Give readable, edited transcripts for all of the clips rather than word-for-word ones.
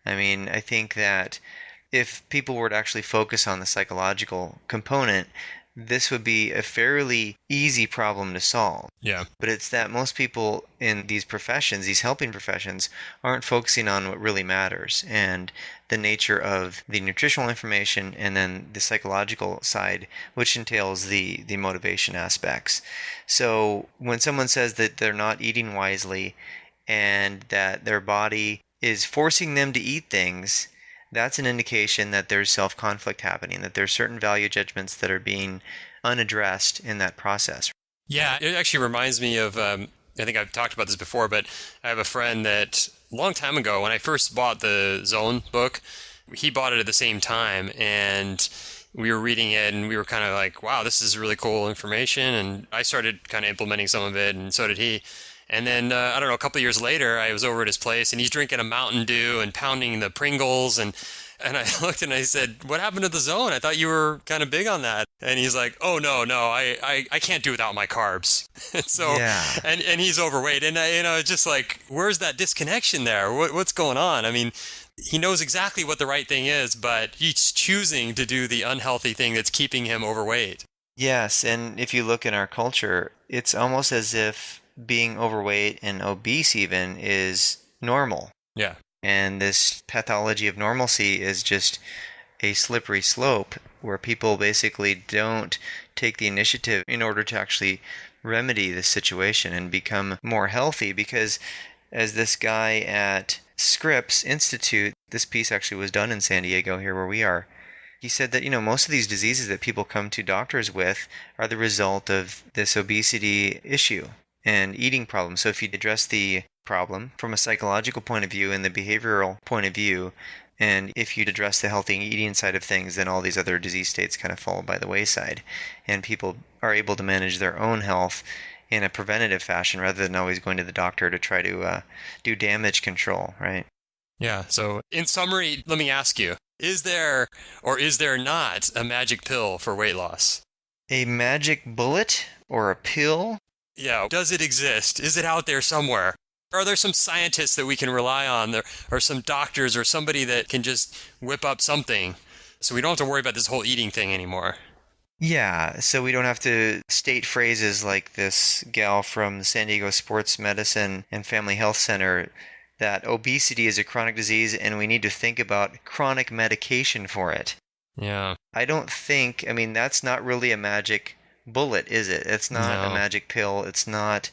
I mean, I think that if people were to actually focus on the psychological component, this would be a fairly easy problem to solve. Yeah. But it's that most people in these professions, these helping professions, aren't focusing on what really matters and the nature of the nutritional information and then the psychological side, which entails the motivation aspects. So when someone says that they're not eating wisely and that their body is forcing them to eat things, that's an indication that there's self-conflict happening, that there's certain value judgments that are being unaddressed in that process. Yeah, it actually reminds me of, I think I've talked about this before, but I have a friend that a long time ago, when I first bought the Zone book, he bought it at the same time, and we were reading it, and we were kind of like, wow, this is really cool information, and I started kind of implementing some of it, and so did he. And then, I don't know, a couple of years later, I was over at his place, and he's drinking a Mountain Dew and pounding the Pringles, and I looked and I said, what happened to the Zone? I thought you were kind of big on that. And he's like, oh, no, I can't do without my carbs. And so, Yeah. and he's overweight. And, it's just like, where's that disconnection there? What's going on? I mean, he knows exactly what the right thing is, but he's choosing to do the unhealthy thing that's keeping him overweight. Yes, and if you look in our culture, it's almost as if being overweight and obese even is normal. Yeah. And this pathology of normalcy is just a slippery slope where people basically don't take the initiative in order to actually remedy the situation and become more healthy. Because as this guy at Scripps Institute, this piece actually was done in San Diego, here where we are. He said that, most of these diseases that people come to doctors with are the result of this obesity issue and eating problems. So if you address the problem from a psychological point of view and the behavioral point of view, and if you address the healthy eating side of things, then all these other disease states kind of fall by the wayside. And people are able to manage their own health in a preventative fashion rather than always going to the doctor to try to do damage control, right? Yeah. So in summary, let me ask you, is there or is there not a magic pill for weight loss? A magic bullet or a pill? Yeah. Does it exist? Is it out there somewhere? Are there some scientists that we can rely on, or some doctors or somebody that can just whip up something so we don't have to worry about this whole eating thing anymore? Yeah, so we don't have to state phrases like this gal from the San Diego Sports Medicine and Family Health Center that obesity is a chronic disease and we need to think about chronic medication for it. Yeah. I don't think, I mean, that's not really a magic bullet, is it? It's not a No. magic pill. It's not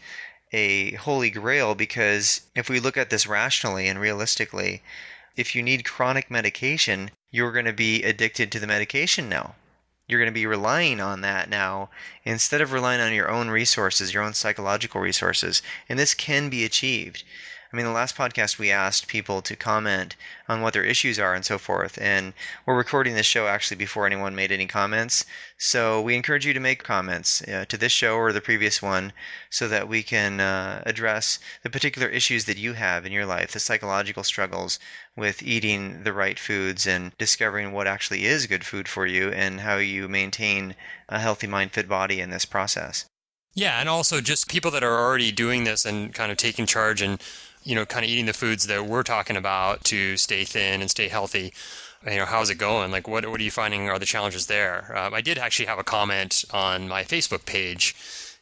a holy grail because if we look at this rationally and realistically, if you need chronic medication, you're going to be addicted to the medication now. You're going to be relying on that now instead of relying on your own resources, your own psychological resources. And this can be achieved. I mean, the last podcast we asked people to comment on what their issues are and so forth. And we're recording this show actually before anyone made any comments. So we encourage you to make comments to this show or the previous one so that we can address the particular issues that you have in your life, the psychological struggles with eating the right foods and discovering what actually is good food for you and how you maintain a healthy mind, fit body in this process. Yeah, and also just people that are already doing this and kind of taking charge and kind of eating the foods that we're talking about to stay thin and stay healthy. How's it going? Like, what are you finding are the challenges there? I did actually have a comment on my Facebook page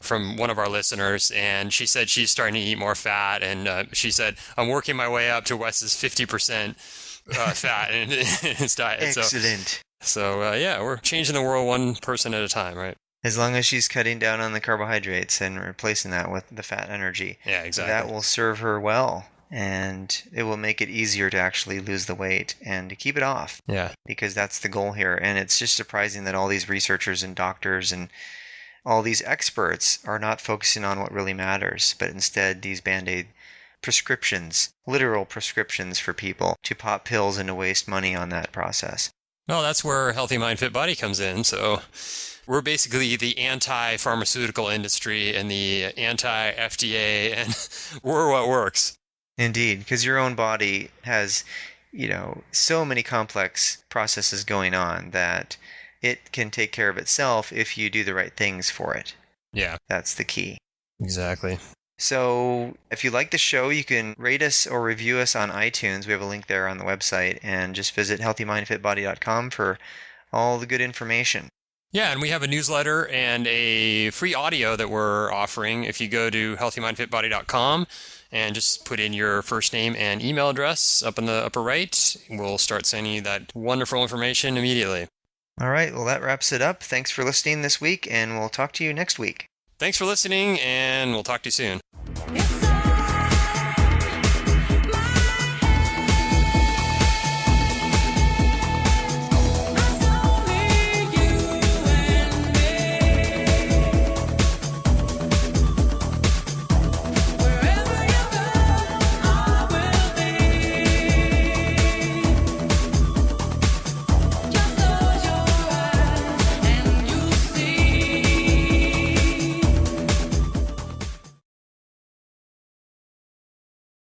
from one of our listeners, and she said she's starting to eat more fat, and she said, I'm working my way up to Wes's 50% fat in his diet. Excellent. So yeah, we're changing the world one person at a time, right? As long as she's cutting down on the carbohydrates and replacing that with the fat energy, Yeah, exactly. that will serve her well. And it will make it easier to actually lose the weight and to keep it off. Yeah. Because that's the goal here. And it's just surprising that all these researchers and doctors and all these experts are not focusing on what really matters, but instead these Band-Aid prescriptions, literal prescriptions for people to pop pills and to waste money on that process. Well, that's where Healthy Mind Fit Body comes in. So we're basically the anti-pharmaceutical industry and the anti-FDA, and we're what works. Indeed, because your own body has, so many complex processes going on that it can take care of itself if you do the right things for it. Yeah. That's the key. Exactly. So if you like the show, you can rate us or review us on iTunes. We have a link there on the website, and just visit healthymindfitbody.com for all the good information. Yeah, and we have a newsletter and a free audio that we're offering. If you go to healthymindfitbody.com and just put in your first name and email address up in the upper right, we'll start sending you that wonderful information immediately. All right, well, that wraps it up. Thanks for listening this week, and we'll talk to you next week. Thanks for listening, and we'll talk to you soon.